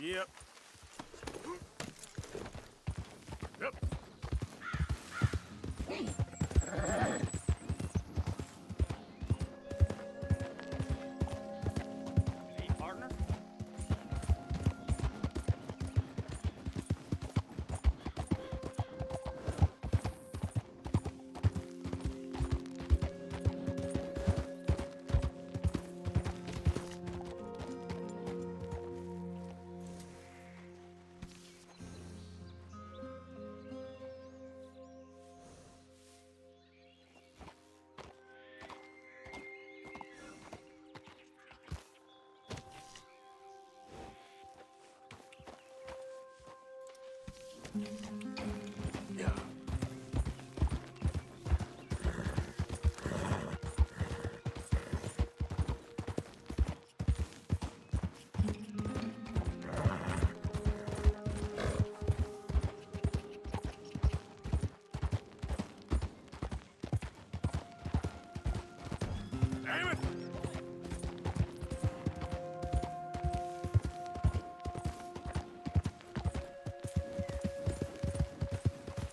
Yep. Yep. Hey, partner. Yeah. Damn it!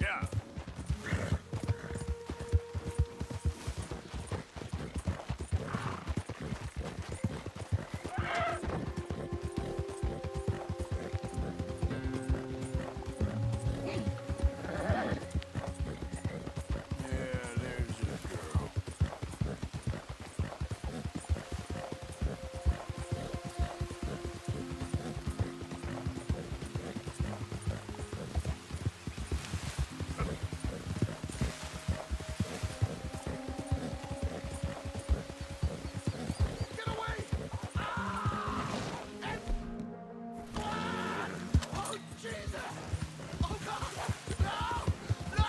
Yeah. Yeah, there's a girl. Get away! Oh, Jesus! Oh, God! No! No!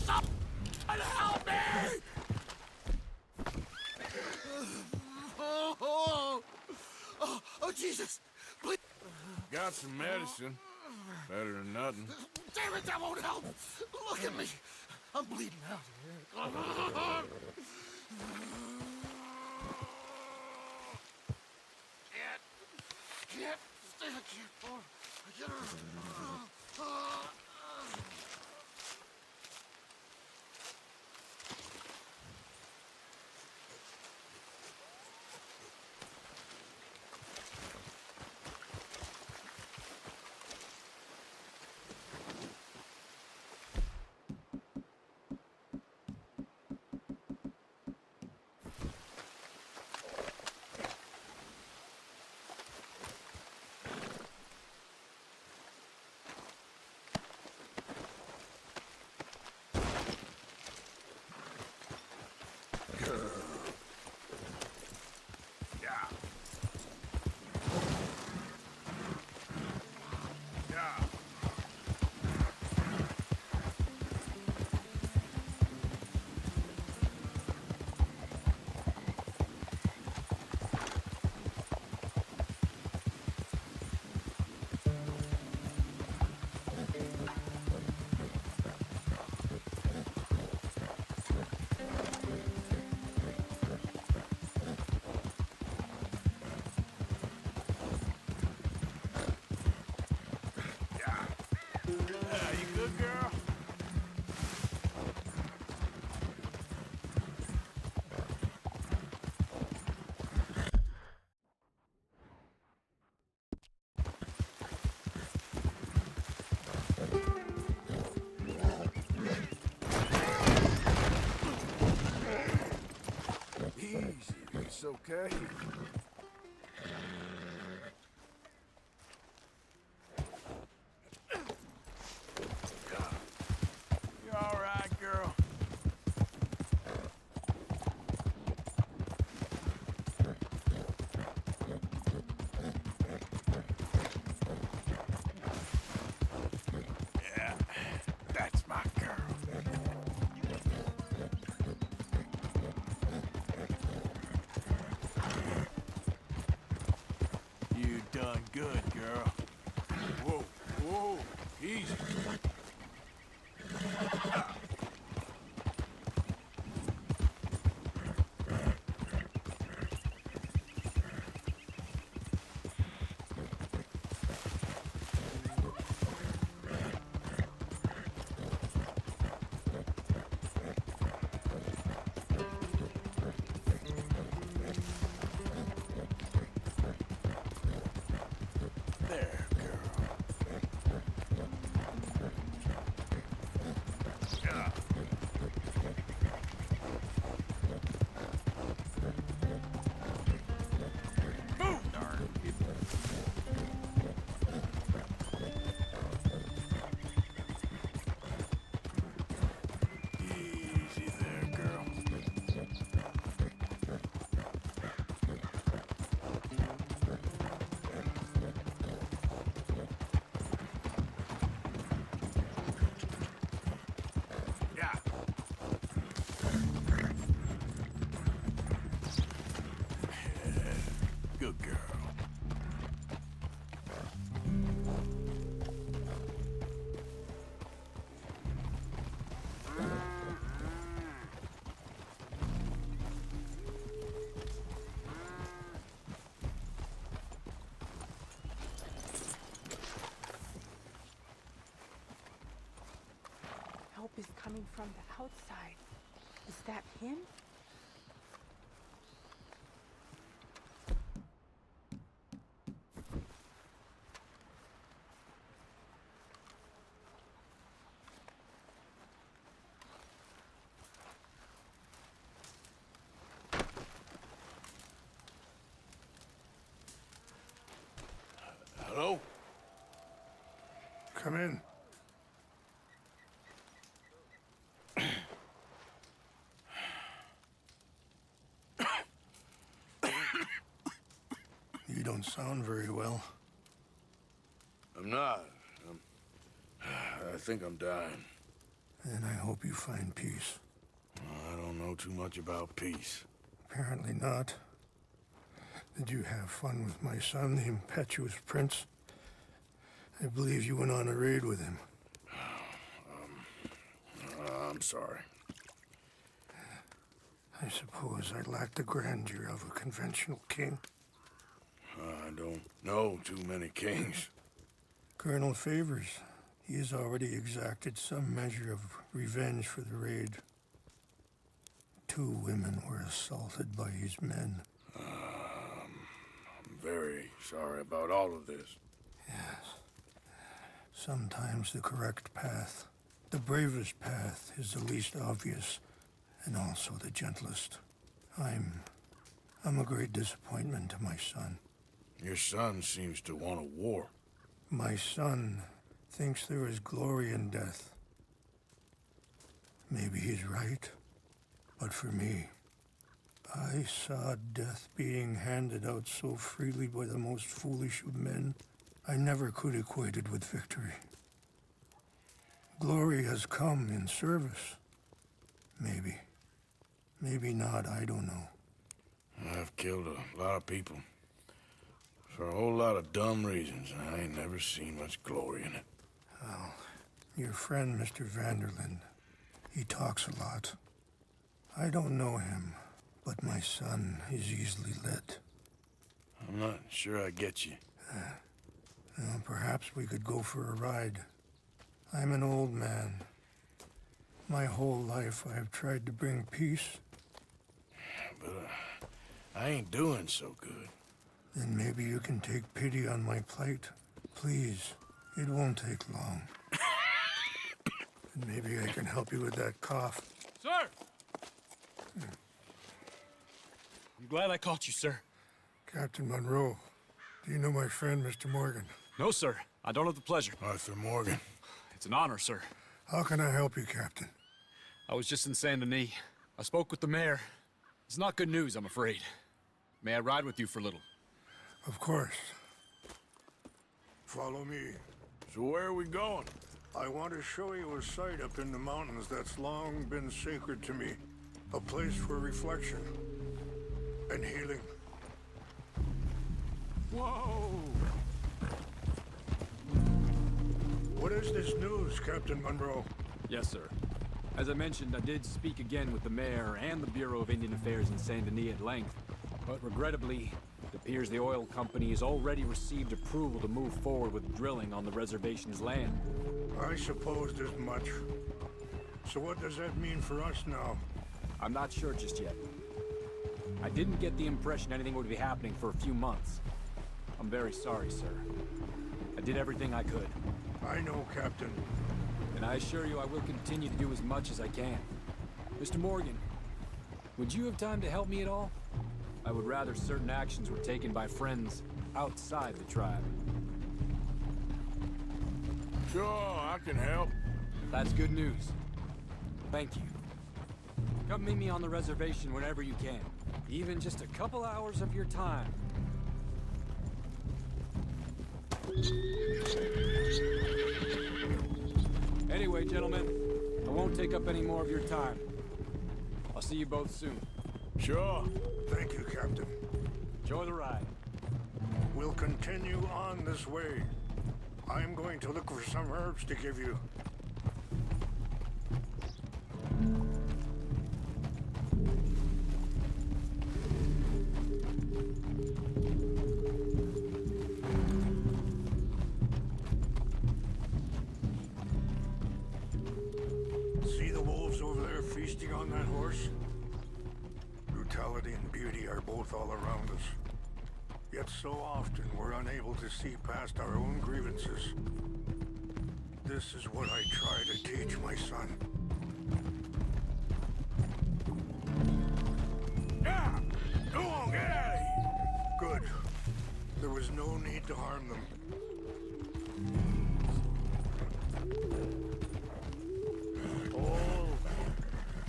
Someone help me! Oh, Jesus! Please. Got some medicine. Better than nothing. Damn it, that won't help! Look at me! I'm bleeding out here. Can't stay. I can't. Yeah. Yeah. Yeah. You good, girl? Easy. It's okay. You all right, girl? Yeah, that's my girl. You done good, girl. Whoa, whoa, easy. there, girl. Yeah. Move, darn people. Easy there, girl. Yeah. Good girl. Help is coming from the outside. Is that him? Hello? Come in. You don't sound very well. I'm not. I think I'm dying. And I hope you find peace. I don't know too much about peace. Apparently not. Did you have fun with my son, the impetuous prince? I believe you went on a raid with him. I'm sorry. I suppose I lack the grandeur of a conventional king. I don't know too many kings. Colonel Favors, he has already exacted some measure of revenge for the raid. 2 women were assaulted by his men. I'm very sorry about all of this. Yes. Sometimes the correct path, the bravest path, is the least obvious and also the gentlest. I'm a great disappointment to my son. Your son seems to want a war. My son thinks there is glory in death. Maybe he's right, but for me, I saw death being handed out so freely by the most foolish of men, I never could equate it with victory. Glory has come in service. Maybe. Maybe not, I don't know. I've killed a lot of people. For a whole lot of dumb reasons, and I ain't never seen much glory in it. Well, your friend, Mr. Vanderlyn, he talks a lot. I don't know him, but my son is easily led. I'm not sure I get you. Well, perhaps we could go for a ride. I'm an old man. My whole life I've tried to bring peace. But I ain't doing so good. Then maybe you can take pity on my plight. Please, it won't take long. And maybe I can help you with that cough. Sir! I'm glad I caught you, sir. Captain Monroe, do you know my friend, Mr. Morgan? No, sir. I don't have the pleasure. Arthur Morgan. It's an honor, sir. How can I help you, Captain? I was just in Saint Denis. I spoke with the mayor. It's not good news, I'm afraid. May I ride with you for a little? Of course. Follow me. So where are we going? I want to show you a site up in the mountains that's long been sacred to me. A place for reflection and healing. Whoa! What is this news, Captain Monroe? Yes, sir. As I mentioned, I did speak again with the mayor and the Bureau of Indian Affairs in Saint Denis at length. But regrettably, it appears the oil company has already received approval to move forward with drilling on the reservation's land. I supposed as much. So what does that mean for us now? I'm not sure just yet. I didn't get the impression anything would be happening for a few months. I'm very sorry, sir. did everything I could. I know, Captain. And I assure you I will continue to do as much as I can. Mr. Morgan, would you have time to help me at all? I would rather certain actions were taken by friends outside the tribe. Sure, I can help. That's good news. Thank you. Come meet me on the reservation whenever you can. Even just a couple hours of your time. Anyway, gentlemen, I won't take up any more of your time. I'll see you both soon. Sure. Thank you, Captain. Enjoy the ride. We'll continue on this way. I'm going to look for some herbs to give you. See the wolves over there feasting on that horse? Brutality and beauty are both all around us. Yet so often we're unable to see past our own grievances. This is what I try to teach my son. Yeah! Go on, get out of here! Good. There was no need to harm them. Oh,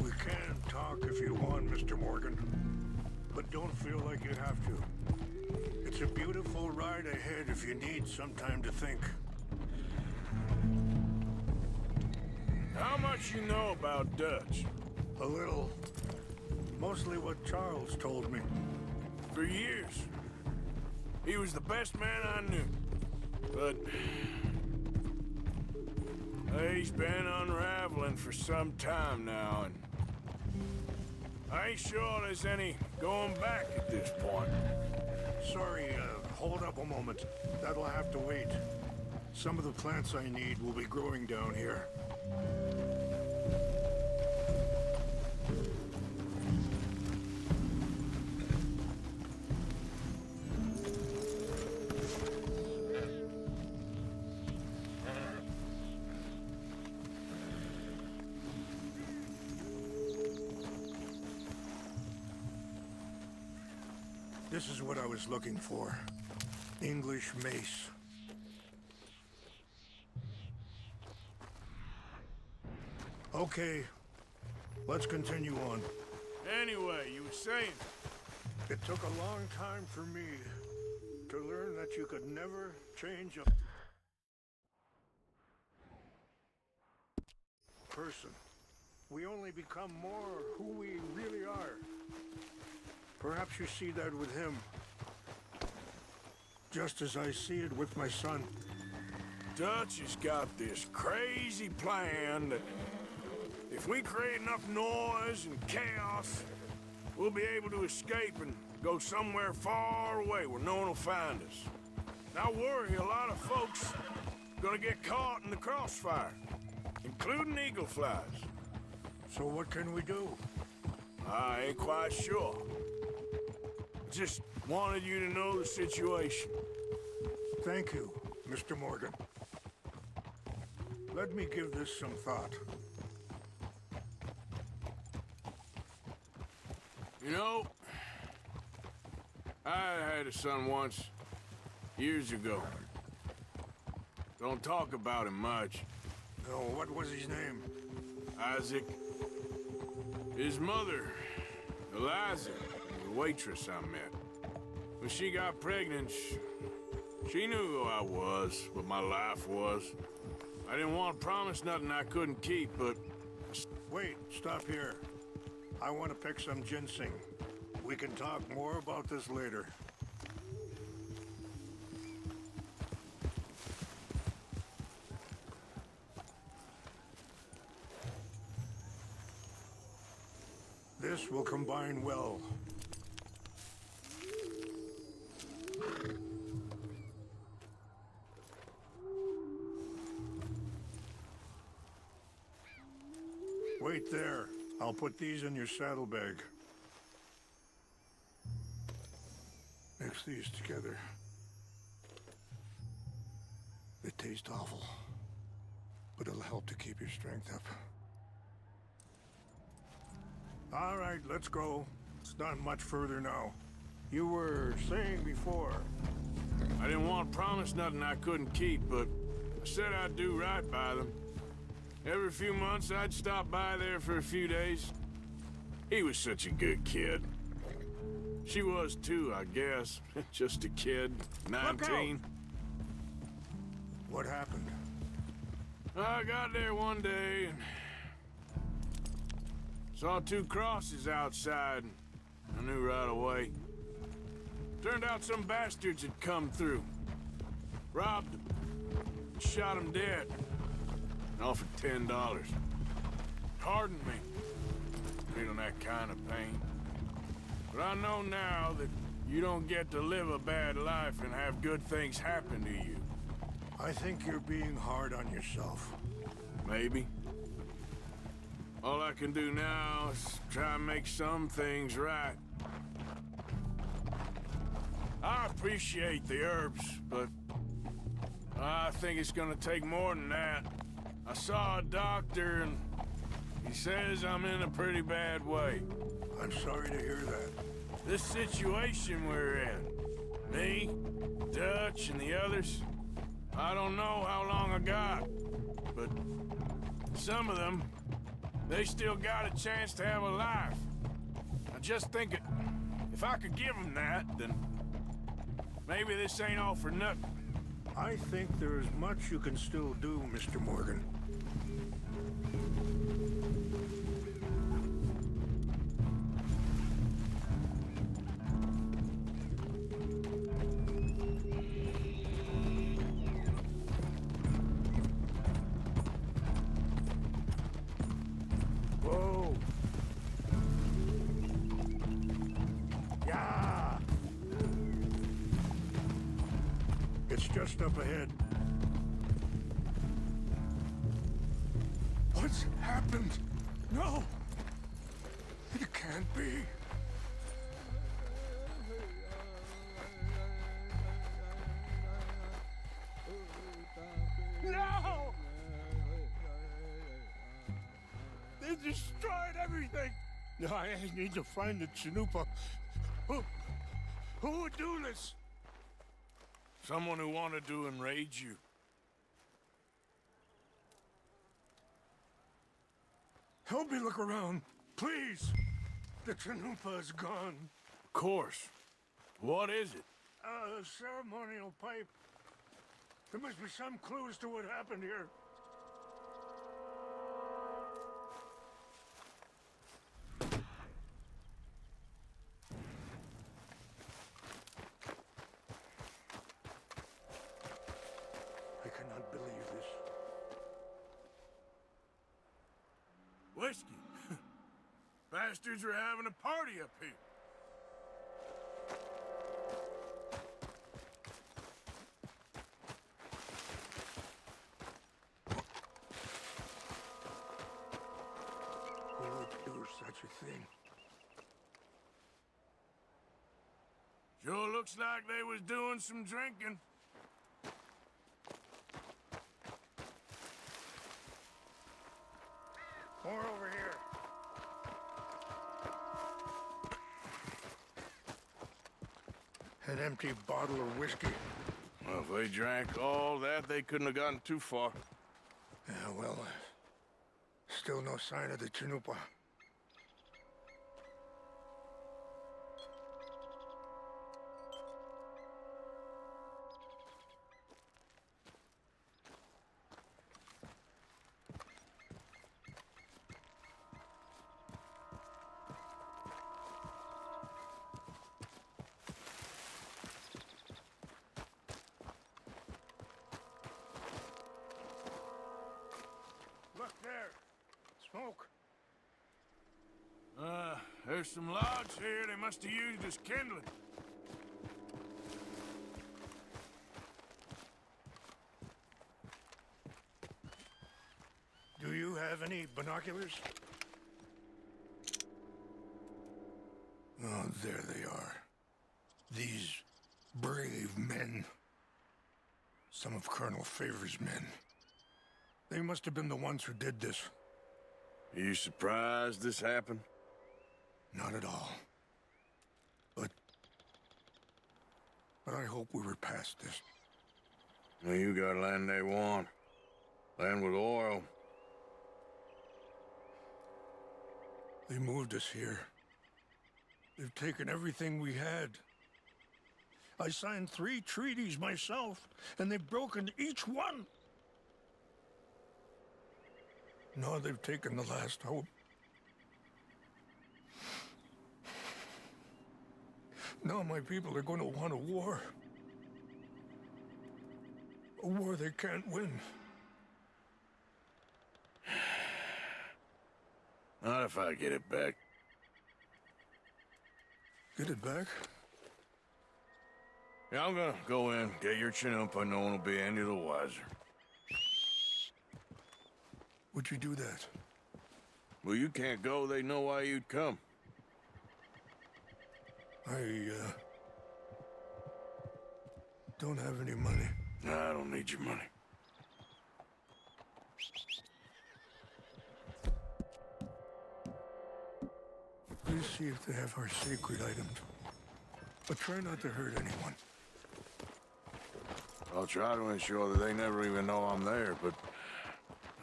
we can talk if you want, Mr. Morgan. But don't feel like you have to. It's a beautiful ride ahead if you need some time to think. How much you know about Dutch? A little. Mostly what Charles told me. For years. He was the best man I knew. But... he's been unraveling for some time now, and... I ain't sure there's any going back at this point. Sorry, hold up a moment. That'll have to wait. Some of the plants I need will be growing down here. This is what I was looking for. English mace. Okay, let's continue on. Anyway, you were saying... It took a long time for me to learn that you could never change a person. We only become more who we really are. Perhaps you see that with him. Just as I see it with my son. Dutch has got this crazy plan that if we create enough noise and chaos, we'll be able to escape and go somewhere far away where no one will find us. And I worry a lot of folks are gonna get caught in the crossfire, including eagle flies. So what can we do? I ain't quite sure. Just wanted you to know the situation. Thank you, Mr. Morgan. Let me give this some thought. You know, I had a son once, years ago. Don't talk about him much. No, what was his name? Isaac. His mother, Eliza, the waitress I met. When she got pregnant, she knew who I was, what my life was. I didn't want to promise nothing I couldn't keep, but... Wait, stop here. I want to pick some ginseng. We can talk more about this later. This will combine well. Wait there. I'll put these in your saddlebag. Mix these together. taste awful, but it'll help to keep your strength up. All right, let's go. It's not much further now. You were saying before. I didn't want to promise nothing I couldn't keep, but I said I'd do right by them. Every few months, I'd stop by there for a few days. He was such a good kid. She was too, I guess. Just a kid, 19. What happened? I got there one day and saw two crosses outside. I knew right away. Turned out some bastards had come through. Robbed them. Shot him dead. And offered $10. Pardon me. Feeling that kind of pain. But I know now that you don't get to live a bad life and have good things happen to you. I think you're being hard on yourself. Maybe. All I can do now is try and make some things right. I appreciate the herbs, but I think it's gonna take more than that. I saw a doctor and he says I'm in a pretty bad way. I'm sorry to hear that. This situation we're in, me, Dutch, and the others, I don't know how long I got, but some of them, they still got a chance to have a life. I just think if I could give them that, then maybe this ain't all for nothing. I think there's much you can still do, Mr. Morgan. Whoa. Yeah! It's just up ahead. What's happened? No! It can't be. No! They destroyed everything! I need to find the Chanupa. Who would do this? Someone who wanted to enrage you. Help me look around, please. The Chanupa is gone. Of course. What is it? A ceremonial pipe. There must be some clues to what happened here. I cannot believe this. Whiskey. Bastards are having a party up here. Who would do such a thing? Sure looks like they was doing some drinking. More over here. An empty bottle of whiskey. Well, if they drank all that, they couldn't have gotten too far. Yeah, well, still no sign of the Chanupa. Look there. Smoke. There's some logs here they must have used as kindling. Do you have any binoculars? Oh, there they are. These brave men. Some of Colonel Favor's men. They must have been the ones who did this. Are you surprised this happened? Not at all. But I hope we were past this. Well, you got land they want. Land with oil. They moved us here. They've taken everything we had. I signed 3 treaties myself, and they've broken each one. Now they've taken the last hope. Now my people are going to want a war. A war they can't win. Not if I get it back. Get it back? Yeah, I'm gonna go in, get your Chinook, but no one will be any the wiser. Would you do that? Well, you can't go, they know why you'd come. I don't have any money. Nah, I don't need your money. Please see if they have our sacred items. But try not to hurt anyone. I'll try to ensure that they never even know I'm there, but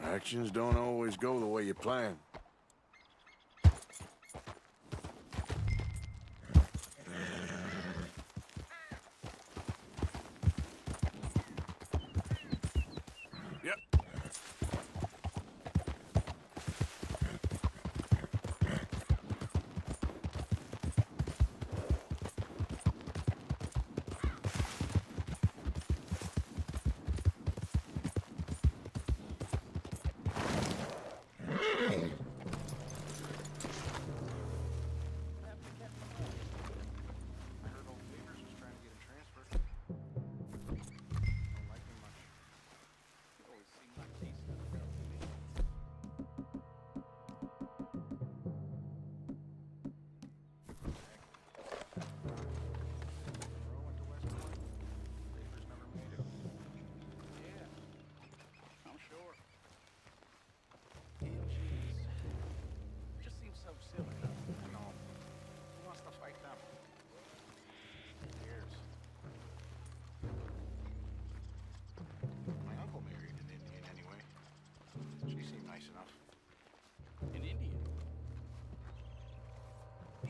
actions don't always go the way you plan. Yep.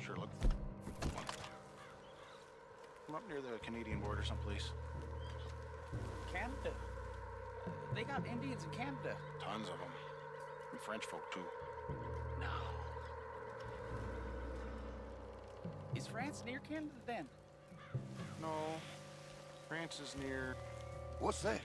Sure look. I'm up near the Canadian border someplace. Canada? They got Indians in Canada. Tons of them. And French folk, too. No. Is France near Canada then? No. France is near... What's that?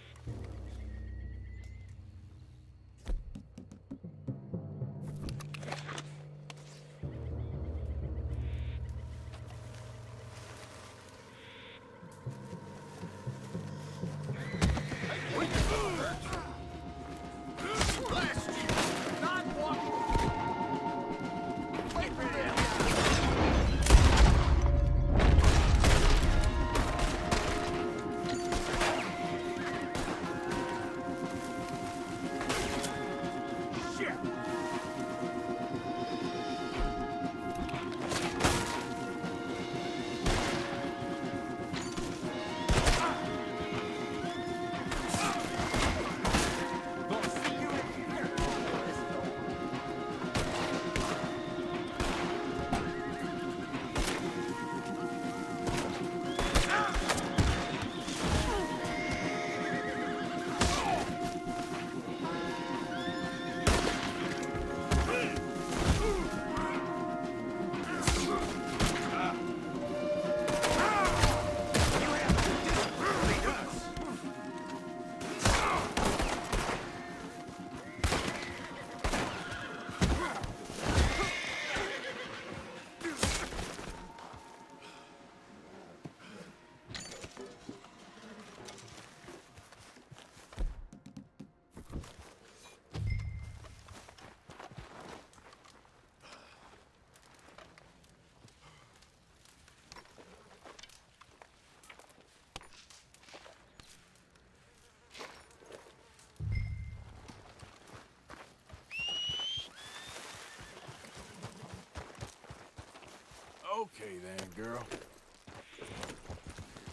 Okay then, girl.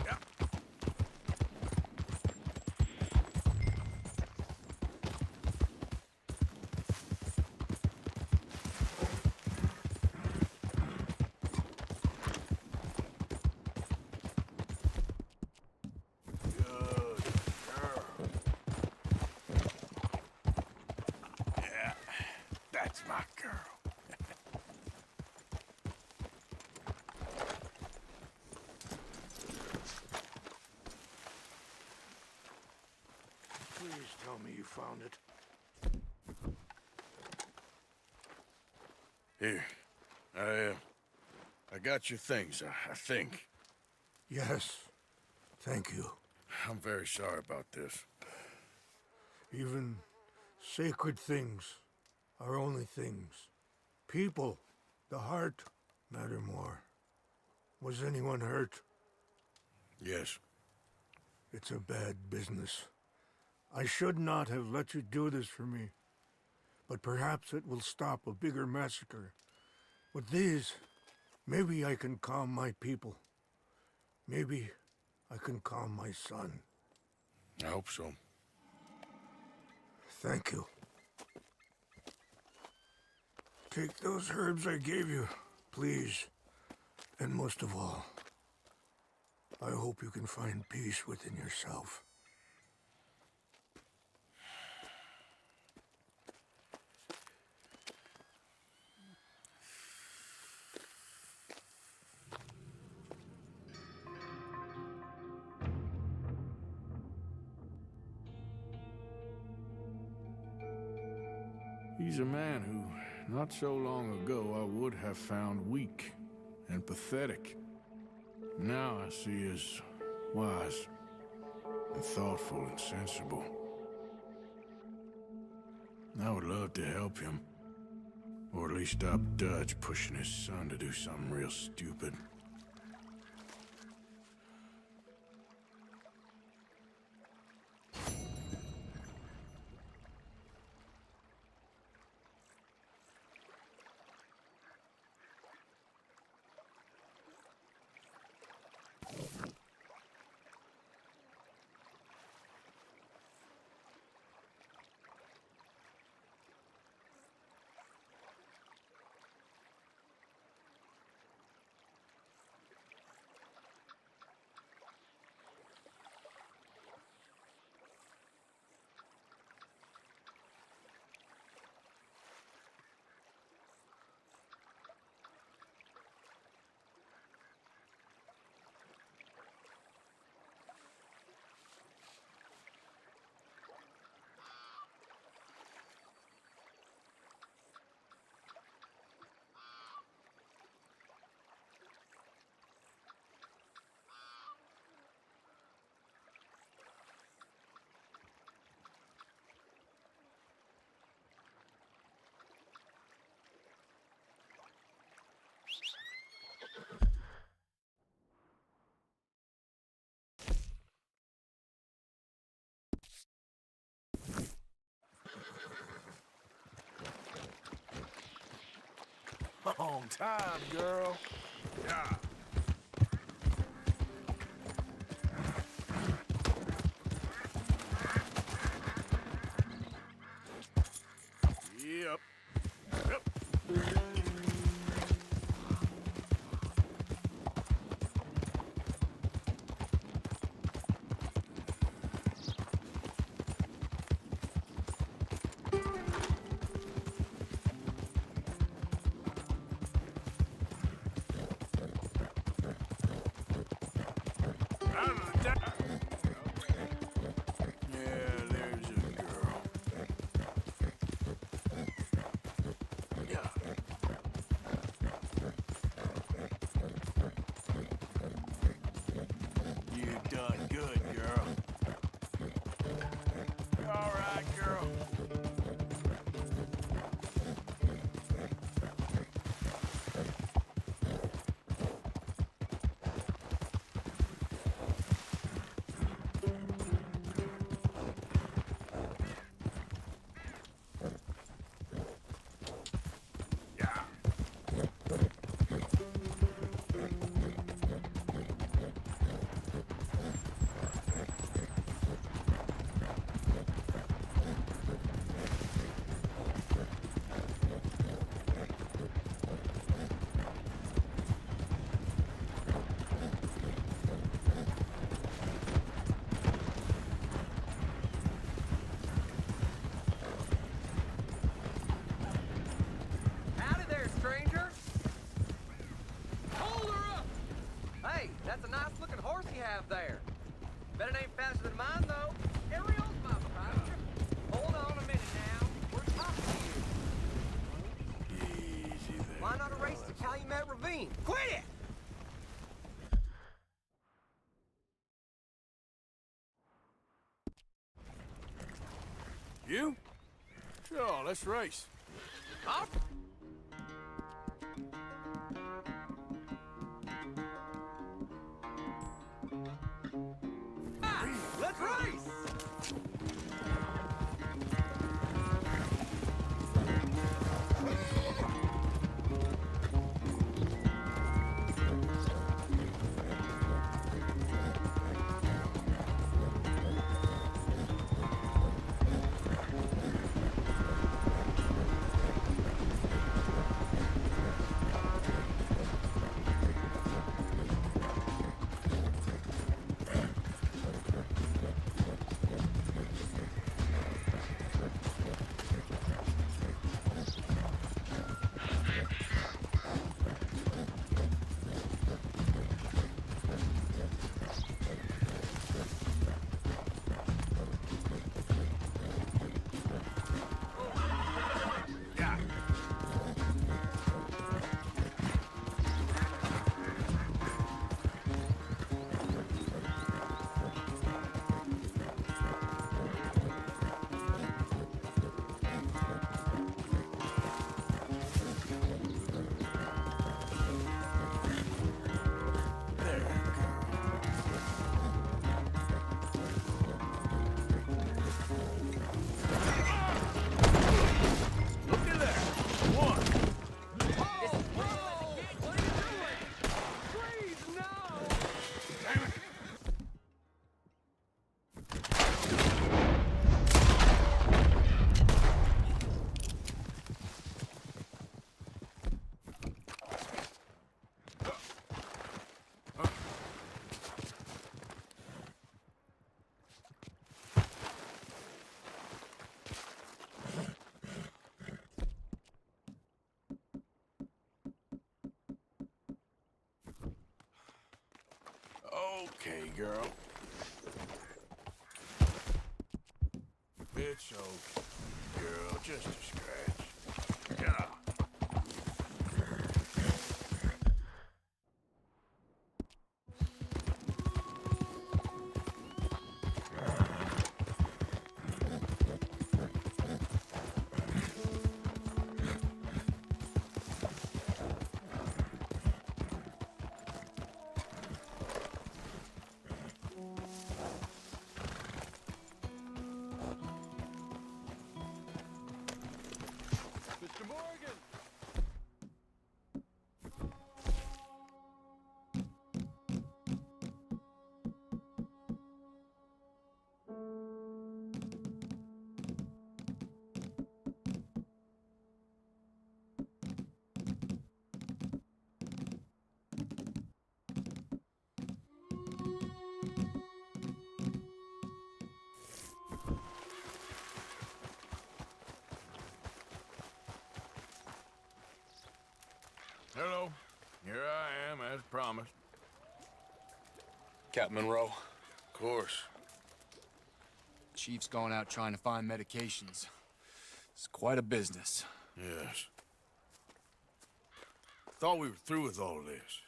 Yep. Good girl. Yeah, that's my girl. Please tell me you found it. Here, I got your things, I think. Yes. Thank you. I'm very sorry about this. Even sacred things are only things. People, the heart, matter more. Was anyone hurt? Yes. It's a bad business. I should not have let you do this for me. But perhaps it will stop a bigger massacre. With these, maybe I can calm my people. Maybe I can calm my son. I hope so. Thank you. Take those herbs I gave you, please. And most of all, I hope you can find peace within yourself. He's a man who, not so long ago, I would have found weak and pathetic. Now I see as wise and thoughtful and sensible. I would love to help him, or at least stop Dutch pushing his son to do something real stupid. On time, girl. Yeah. Yep. Yep. Yeah, there's a girl. Yeah. You done good, girl. You all right, girl? Yeah. does he have there? Bet it ain't faster than mine, though. Ariel's my passenger. Hold on a minute now. We're talking to you. Easy there. Why not a race to Calumet Ravine? Quit it! You? Sure, let's race. Off. Let's race! Okay, girl. It's okay, girl. Just a scratch. Get out. Mr. Morgan! Hello. Here I am, as promised. Captain Monroe, Of course. Chief's going out trying to find medications. It's quite a business. Yes. Thought we were through with all this.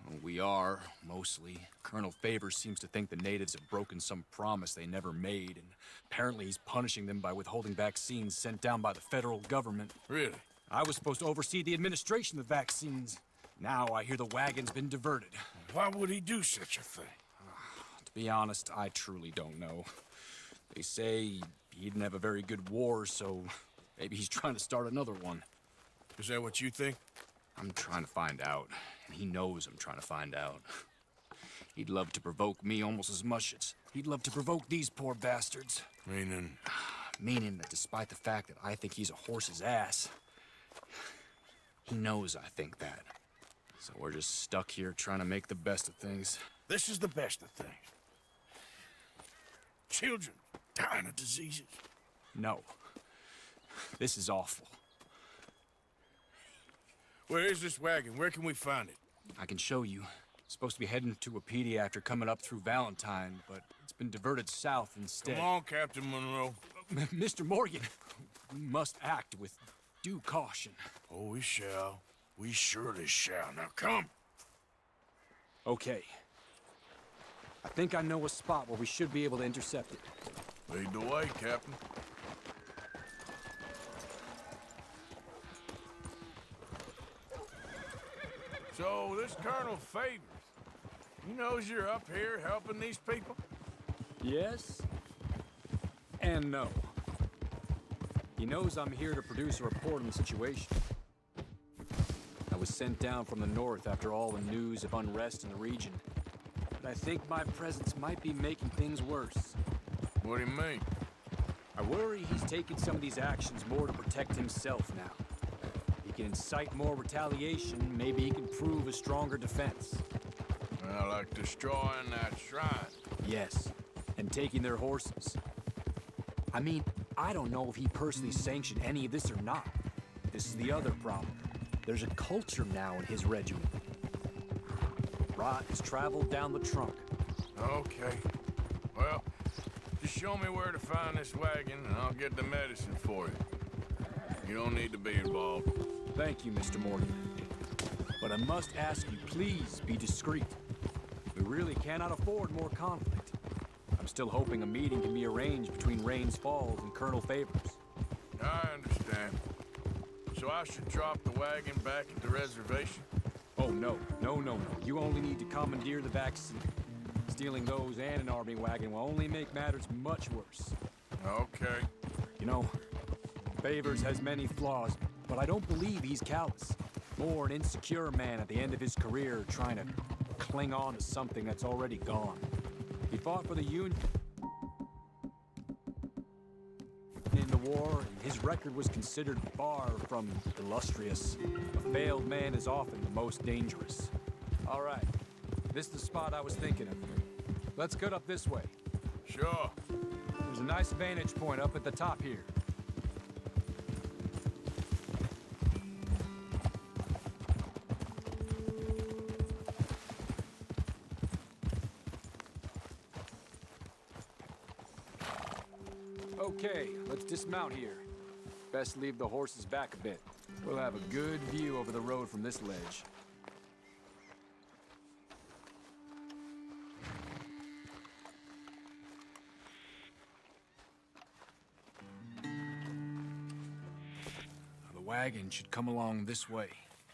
Well, we are, mostly. Colonel Favors seems to think the natives have broken some promise they never made, and apparently he's punishing them by withholding vaccines sent down by the federal government. Really? I was supposed to oversee the administration of the vaccines. Now I hear the wagon's been diverted. Why would he do such a thing? To be honest, I truly don't know. They say he didn't have a very good war, so maybe he's trying to start another one. Is that what you think? I'm trying to find out, and he knows I'm trying to find out. He'd love to provoke me almost as much as he'd love to provoke these poor bastards. Meaning? Meaning that despite the fact that I think he's a horse's ass, he knows I think that. So we're just stuck here trying to make the best of things. This is the best of things. Children dying of diseases. No. This is awful. Where is this wagon? Where can we find it? I can show you. Supposed to be heading to Wapiti after coming up through Valentine, but it's been diverted south instead. Come on, Captain Monroe. Mr. Morgan, we must act with due caution. Oh, we shall. We surely shall. Now come. Okay. I think I know a spot where we should be able to intercept it. Lead the way, Captain. So, this Colonel Favors, he knows you're up here helping these people? Yes and no. He knows I'm here to produce a report on the situation. I was sent down from the north after all the news of unrest in the region. But I think my presence might be making things worse. What do you mean? I worry he's taking some of these actions more to protect himself now. He can incite more retaliation, maybe he can prove a stronger defense. Well, like destroying that shrine. Yes, and taking their horses. I mean, I don't know if he personally sanctioned any of this or not. This is the other problem. There's a culture now in his regiment. Rot has traveled down the trunk. Okay. Well, just show me where to find this wagon, and I'll get the medicine for you. You don't need to be involved. Thank you, Mr. Morgan. But I must ask you, please be discreet. We really cannot afford more conflict. I'm still hoping a meeting can be arranged between Rains Falls and Colonel Favors. I understand. So I should drop the wagon back at the reservation? Oh, no. No. You only need to commandeer the vaccine. Stealing those and an army wagon will only make matters much worse. Okay. You know, Favors has many flaws, but I don't believe he's callous. More an insecure man at the end of his career trying to cling on to something that's already gone. He fought for the Union in the war, and his record was considered far from illustrious. A failed man is often the most dangerous. All right, this is the spot I was thinking of. Let's cut up this way. Sure. There's a nice vantage point up at the top here. Okay, let's dismount here. Best leave the horses back a bit. We'll have a good view over the road from this ledge. The wagon should come along this way.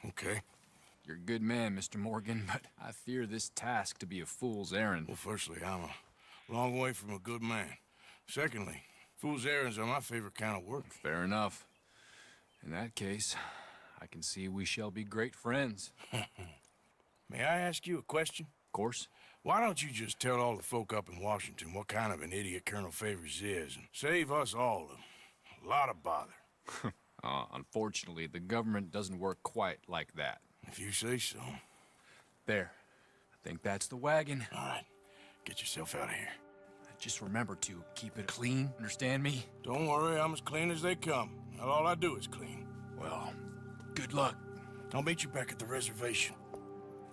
Okay. You're a good man, Mr. Morgan, but I fear this task to be a fool's errand. Well, firstly, I'm a long way from a good man. Secondly, fool's errands are my favorite kind of work. Fair enough. In that case, I can see we shall be great friends. May I ask you a question? Of course. Why don't you just tell all the folk up in Washington what kind of an idiot Colonel Favors is and save us all a lot of bother? Unfortunately, the government doesn't work quite like that. If you say so. There. I think that's the wagon. All right. Get yourself out of here. Just remember to keep it clean, understand me? Don't worry, I'm as clean as they come. Not all I do is clean. Well, good luck. I'll meet you back at the reservation.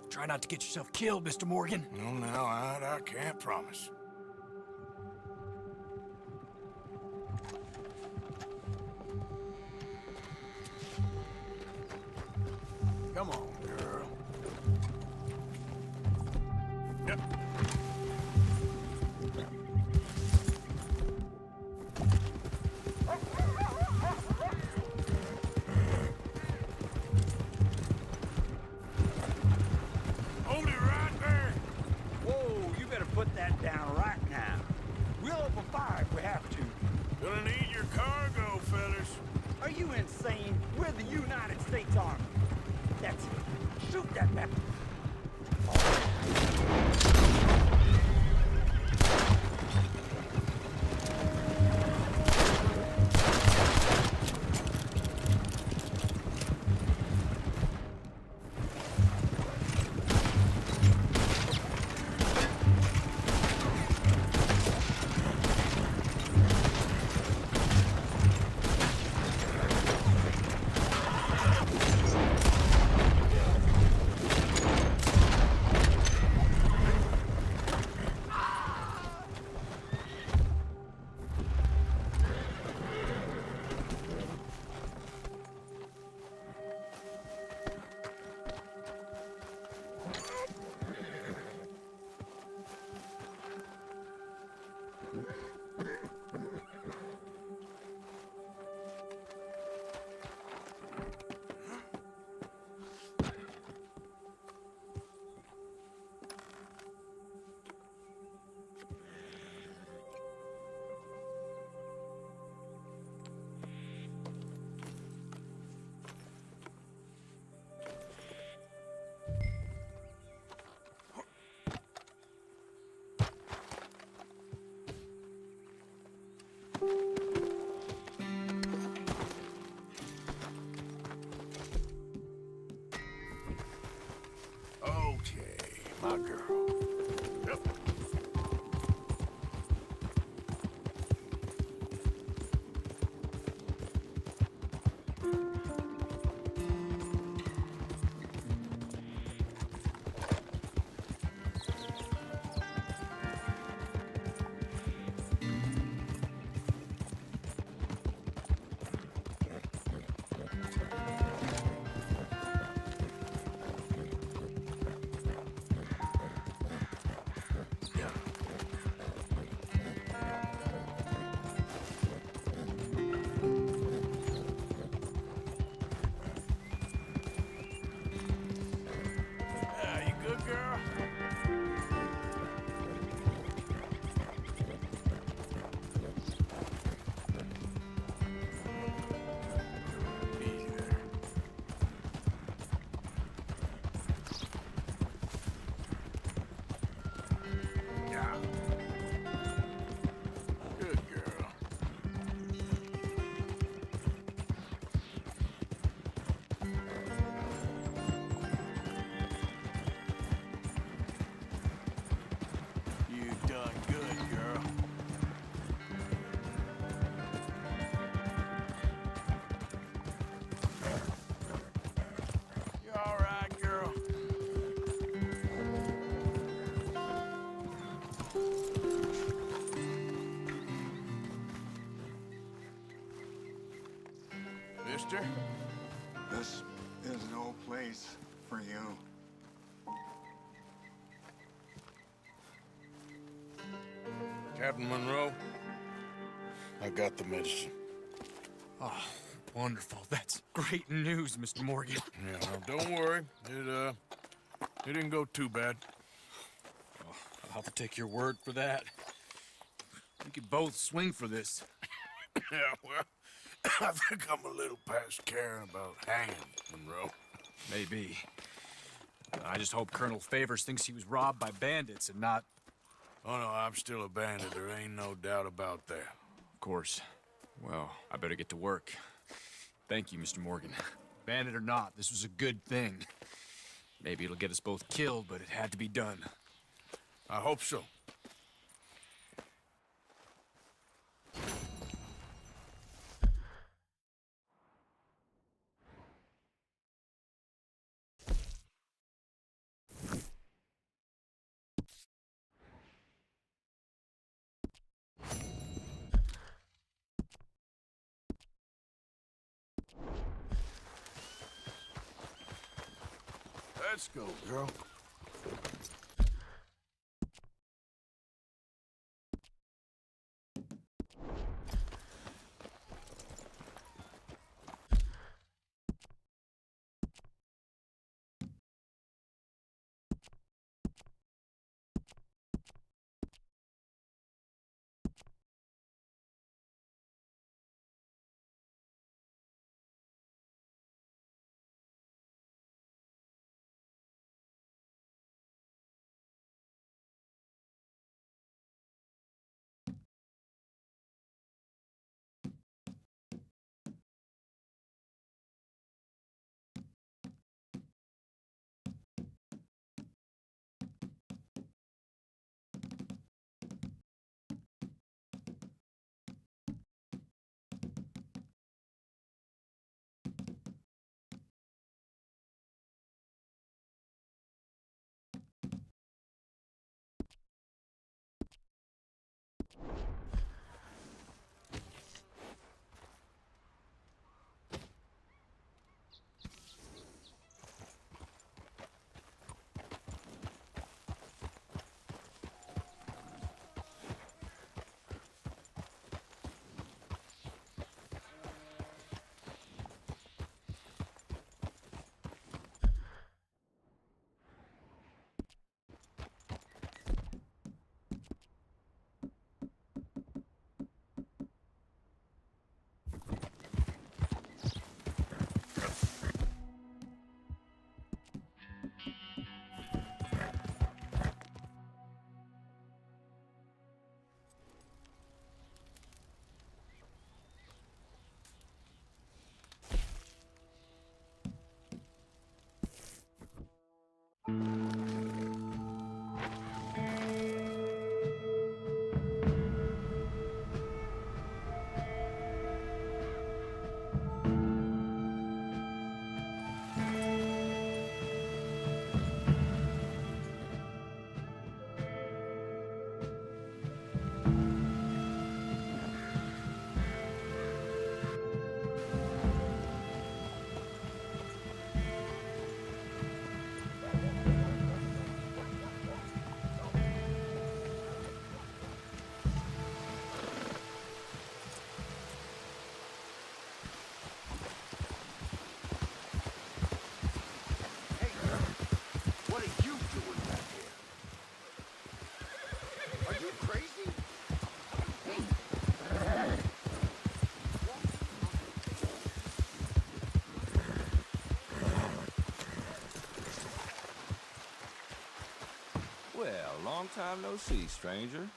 Try not to get yourself killed, Mr. Morgan. No, now, I can't promise. Come on, girl. Yep. Hold it right there. Whoa, you better put that down right now. We'll open fire if we have to. Gonna need your cargo, fellas. Are you insane? We're the United States Army. That's it. Shoot that weapon. my girl. Yep. You good, girl? Easy there. Yeah. Good girl. You done good, girl. You all right, girl? Mister? This is no place for you. Captain Monroe, I got the medicine. Oh, wonderful. That's great news, Mr. Morgan. Yeah, well, don't worry. It didn't go too bad. I'll have to take your word for that. We could both swing for this. Yeah, well, I think I'm a little past caring about hanging, Monroe. Maybe. I just hope Colonel Favors thinks he was robbed by bandits and not... Oh, no, I'm still a bandit. There ain't no doubt about that. Of course. Well, I better get to work. Thank you, Mr. Morgan. Bandit or not, this was a good thing. Maybe it'll get us both killed, but it had to be done. I hope so. Let's go, girl. Well, long time no see, stranger.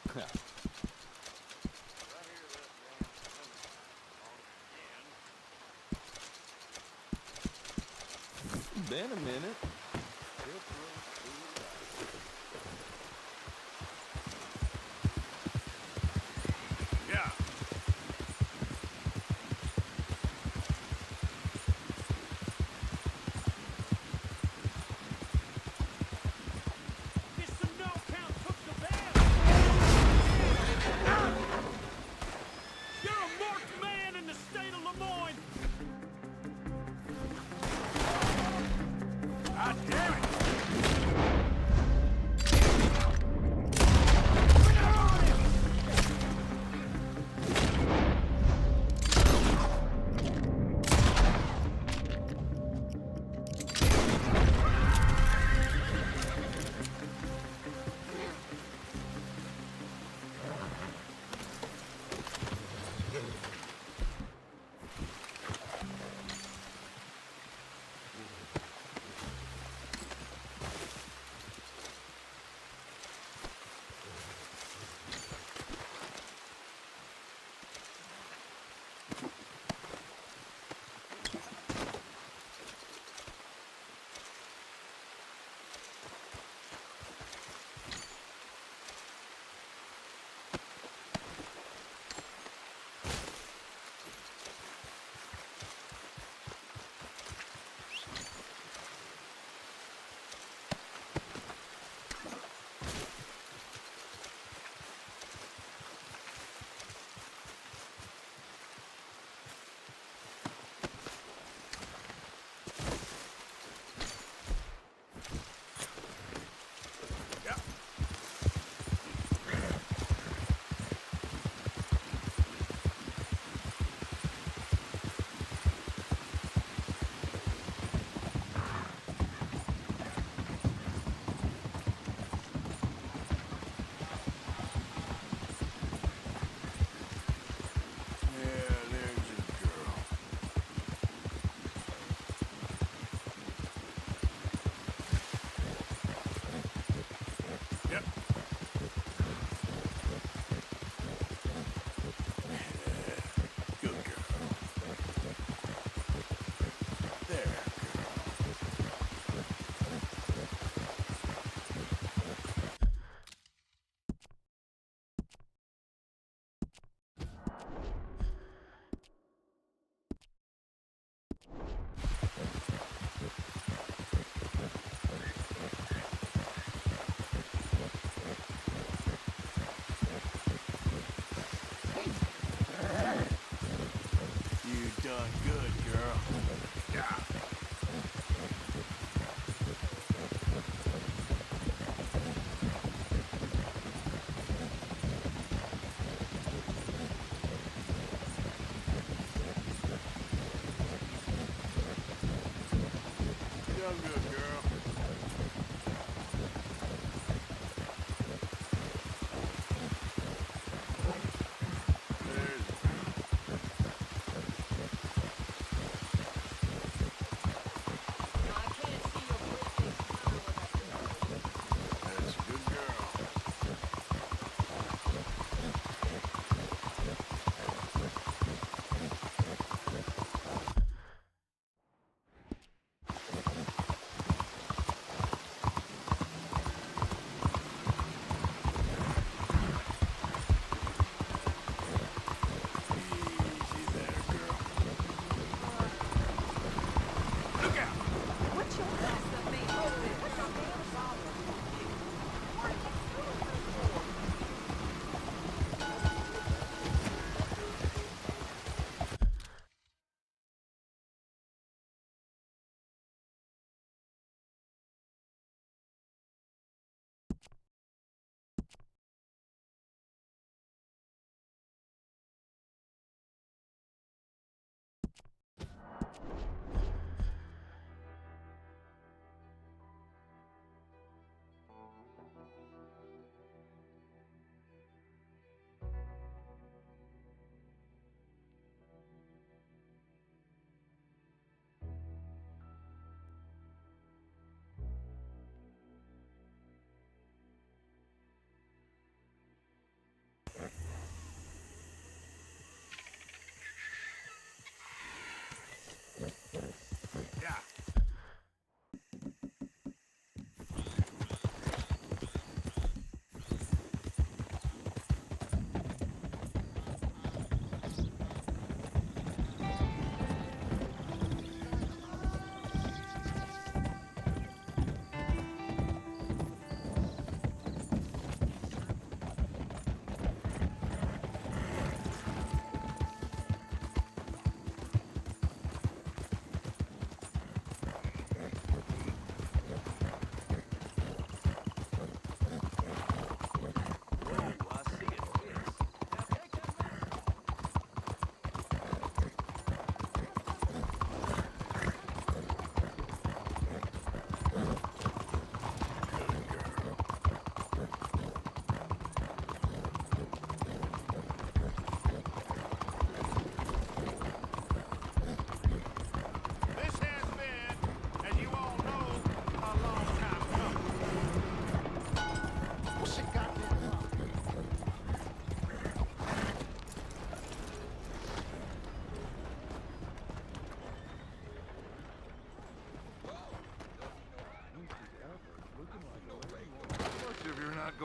Been a minute. Yeah. You're a marked man in the state of Lemoyne! God damn it! Done good, girl. Yeah. You done good, girl. There's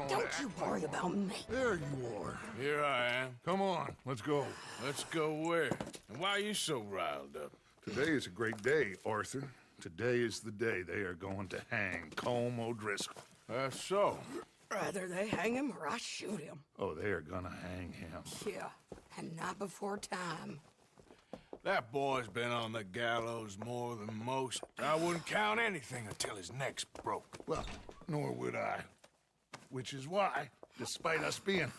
going Don't to you act worry like about me. There you are. Here I am. Come on, let's go. Let's go where? And why are you so riled up? Today is a great day, Arthur. Today is the day they are going to hang COLM O'Driscoll. That's so. Rather they hang him or I shoot him. Oh, they are gonna hang him. Yeah, and not before time. That boy's been on the gallows more than most. I wouldn't count anything until his neck's broke. Well, nor would I. Which is why, despite us being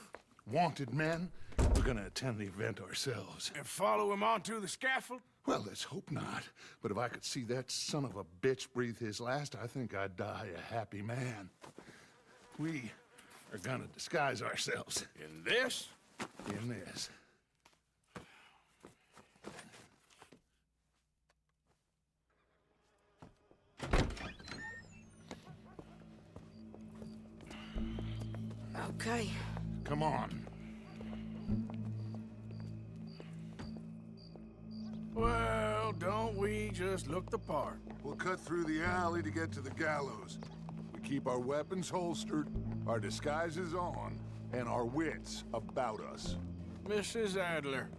wanted men, we're gonna attend the event ourselves. And follow him onto the scaffold? Well, let's hope not. But if I could see that son of a bitch breathe his last, I think I'd die a happy man. We are gonna disguise ourselves. In this? In this. Okay. Come on. Well, don't we just look the part? We'll cut through the alley to get to the gallows. We keep our weapons holstered, our disguises on, and our wits about us. Mrs. Adler,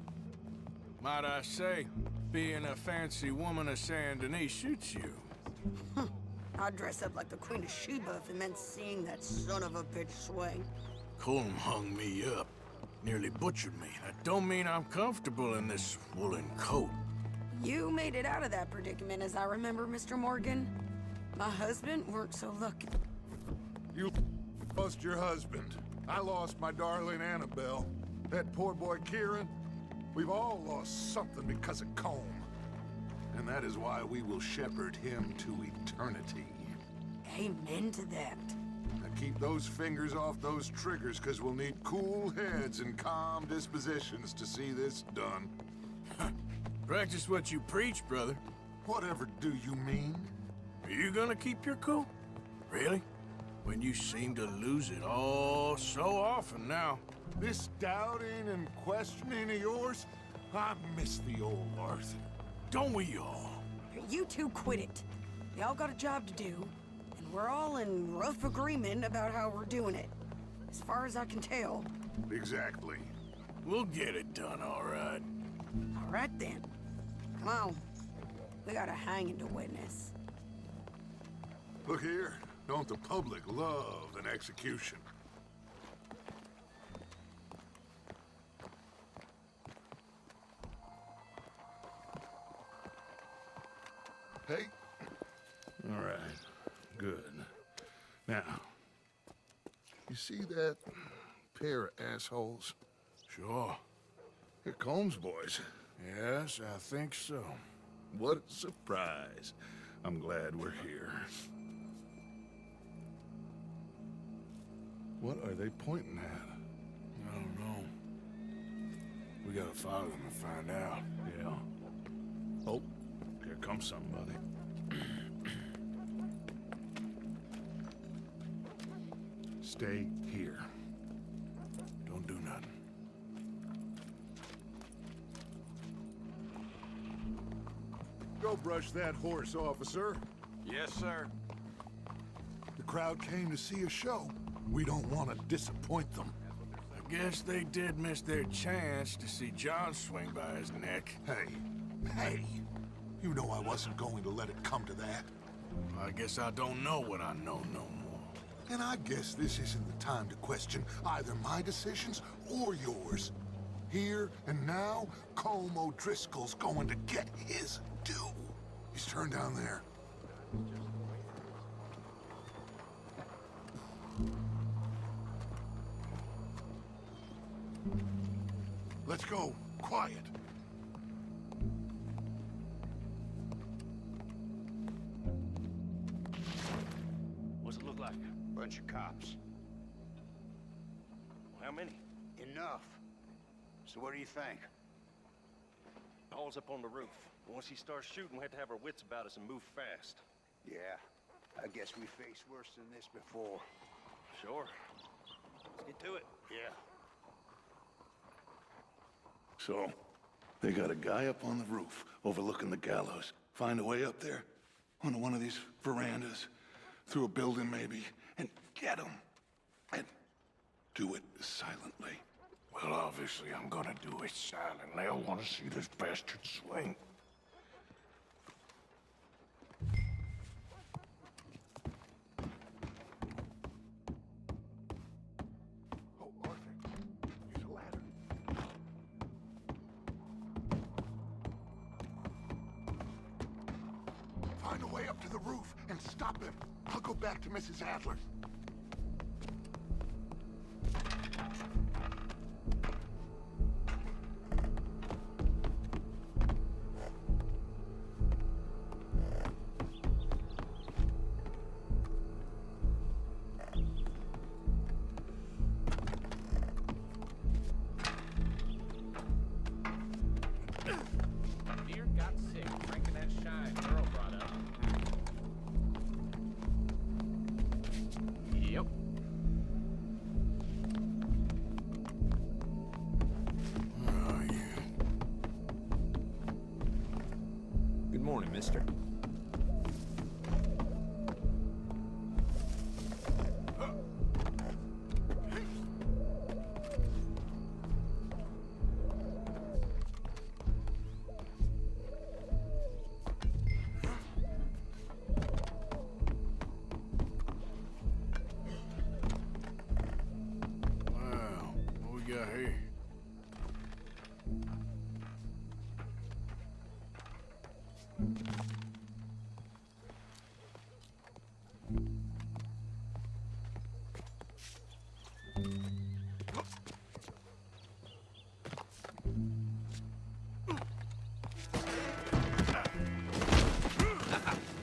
might I say, being a fancy woman of Saint Denis suits you. I'd dress up like the Queen of Sheba if it meant seeing that son of a bitch swing. Colm hung me up, nearly butchered me. That don't mean I'm comfortable in this woolen coat. You made it out of that predicament, as I remember, Mr. Morgan. My husband weren't so lucky. You lost your husband. I lost my darling Annabelle. That poor boy Kieran. We've all lost something because of COLM. And that is why we will shepherd him to eternity. Amen to that. Now keep those fingers off those triggers, because we'll need cool heads and calm dispositions to see this done. Practice what you preach, brother. Whatever do you mean? Are you gonna keep your cool? Really? When you seem to lose it all so often now. This doubting and questioning of yours, I miss the old Arthur. Don't we all? You two quit it. Y'all got a job to do, and we're all in rough agreement about how we're doing it. As far as I can tell. Exactly. We'll get it done, all right. All right, then. Come on. We got a hanging to witness. Look here, don't the public love an execution? Hey. All right, good. Now, you see that pair of assholes? Sure. They're Combs boys. Yes, I think so. What a surprise. I'm glad we're here. What are they pointing at? I don't know. We gotta follow them and find out. Yeah. Oh, here comes somebody. Stay here. Don't do nothing. Go brush that horse, officer. Yes, sir. The crowd came to see a show. We don't want to disappoint them. I guess they did miss their chance to see John swing by his neck. Hey, you know I wasn't going to let it come to that. I guess I don't know what I know no more. And I guess this isn't the time to question either my decisions or yours. Here and now, COLM O'Driscoll's going to get his due. He's turned down there. Let's go. Quiet. What's it look like? Bunch of cops. How many? Enough. So what do you think? Paul's up on the roof. Once he starts shooting, we have to have our wits about us and move fast. Yeah, I guess we faced worse than this before. Sure. Let's get to it. Yeah. So, they got a guy up on the roof overlooking the gallows. Find a way up there, onto one of these verandas, through a building maybe, and get him. And do it silently. Well, obviously, I'm gonna do it silently. I want to see this bastard swing. Oh, Arthur, use a ladder. Find a way up to the roof and stop him. I'll go back to Mrs. Adler. Beer got sick, drinking that shine Earl brought up. Yep. Oh, yeah. Good morning, mister. Wow, what we got here?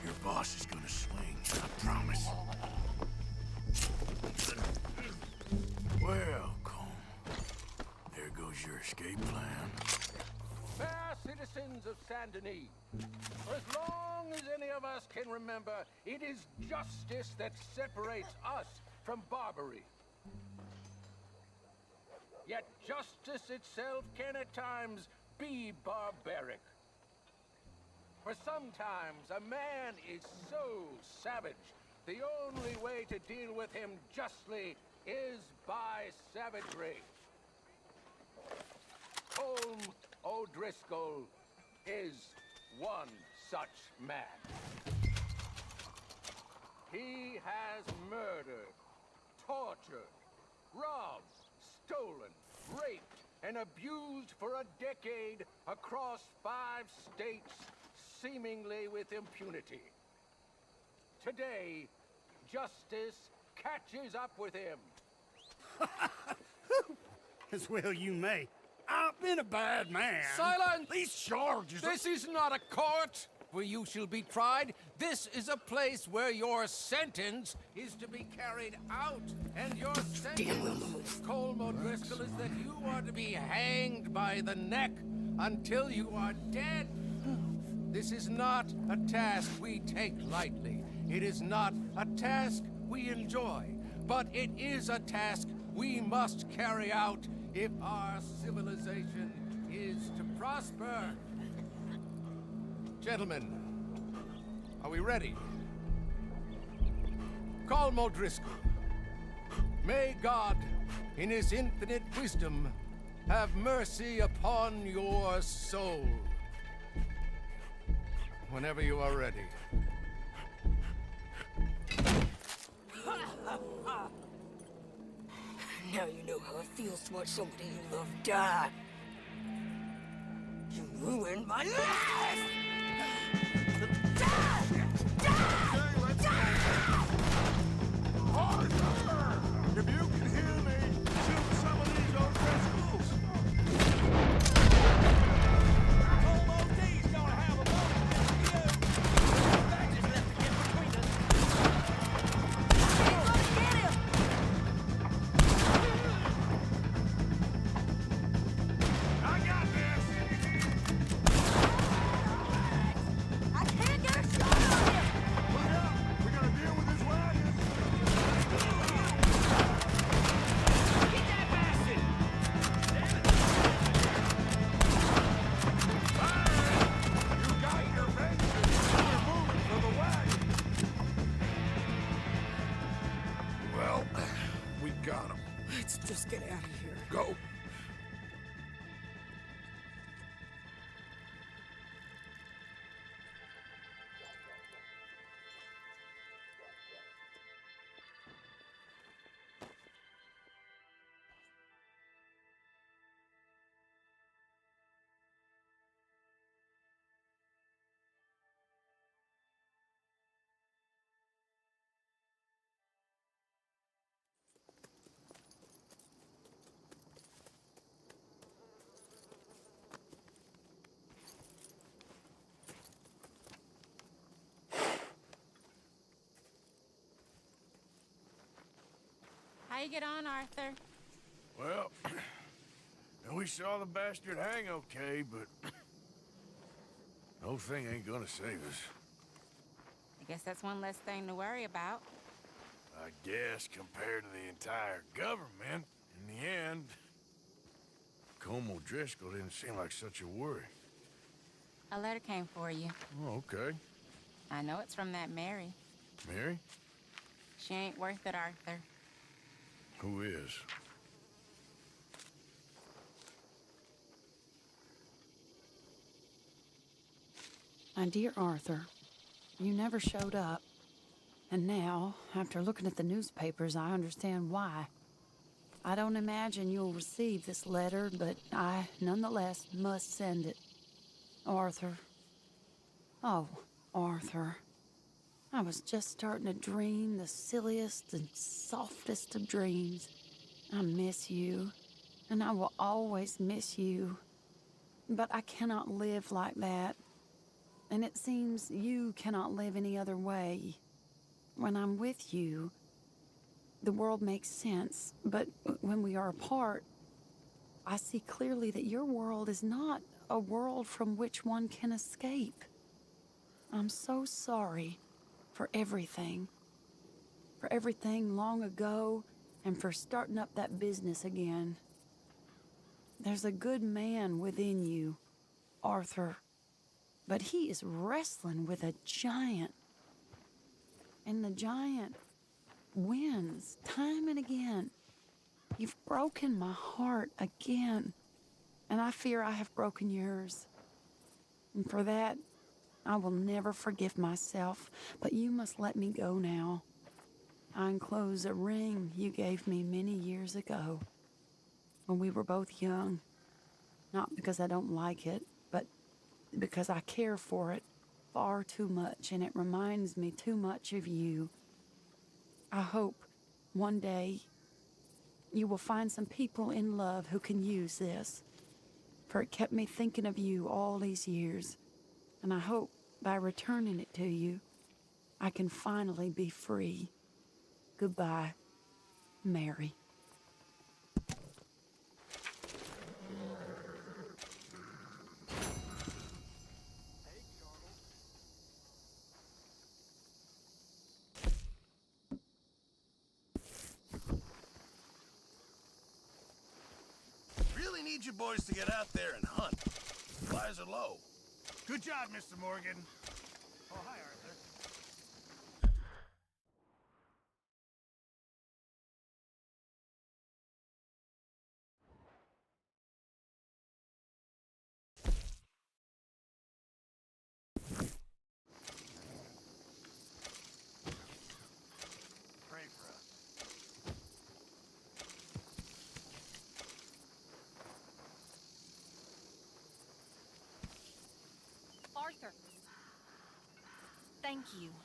Your boss is gonna swing, I promise. Well, Colm, there goes your escape plan. Fair citizens of Saint Denis, for as long as any of us can remember, it is justice that separates us from Barbary. Yet justice itself can at times be barbaric. For sometimes a man is so savage, the only way to deal with him justly is by savagery. COLM O'Driscoll is one such man. He has murdered, tortured, robbed, stolen, raped, and abused for a decade across 5 states, seemingly with impunity. Today, justice catches up with him. As well you may. I've been a bad man. Silence! These charges... This is not a court where you shall be tried. This is a place where your sentence is to be carried out. And your sentence, COLM O'Driscoll, is that you are to be hanged by the neck until you are dead. This is not a task we take lightly. It is not a task we enjoy. But it is a task we must carry out if our civilization is to prosper. Gentlemen, are we ready? COLM O'Driscoll, may God, in his infinite wisdom, have mercy upon your soul. Whenever you are ready. Now you know how it feels to watch somebody you love die. You ruined my life! Arthur! If you can hear me, shoot some of these O'Driscolls! COLM OD's gonna have a moment with you. That just left to get between us. Get him! I got this! I can't get a shot! Let's just get out of here. Go. How you get on, Arthur? Well, we saw the bastard hang okay, but no thing ain't gonna save us. I guess that's one less thing to worry about. I guess compared to the entire government, in the end, COLM O'Driscoll didn't seem like such a worry. A letter came for you. Oh, okay. I know it's from that Mary. Mary? She ain't worth it, Arthur. Who is? My dear Arthur, you never showed up. And now, after looking at the newspapers, I understand why. I don't imagine you'll receive this letter, but I, nonetheless, must send it. Arthur. Oh, Arthur. I was just starting to dream the silliest and softest of dreams. I miss you, and I will always miss you. But I cannot live like that. And it seems you cannot live any other way. When I'm with you, the world makes sense. But when we are apart, I see clearly that your world is not a world from which one can escape. I'm so sorry for everything. For everything long ago, and for starting up that business again. There's a good man within you, Arthur. But he is wrestling with a giant. And the giant wins time and again. You've broken my heart again. And I fear I have broken yours. And for that, I will never forgive myself. But you must let me go now. I enclose a ring you gave me many years ago, when we were both young. Not because I don't like it, but because I care for it far too much, and it reminds me too much of you. I hope one day you will find some people in love who can use this, for it kept me thinking of you all these years, and I hope by returning it to you, I can finally be free. Goodbye, Mary. Really need you boys to get out there and hunt. Flies are low. Good job, Mr. Morgan. Oh, hi, Arthur. Pray for us. Arthur. Thank you.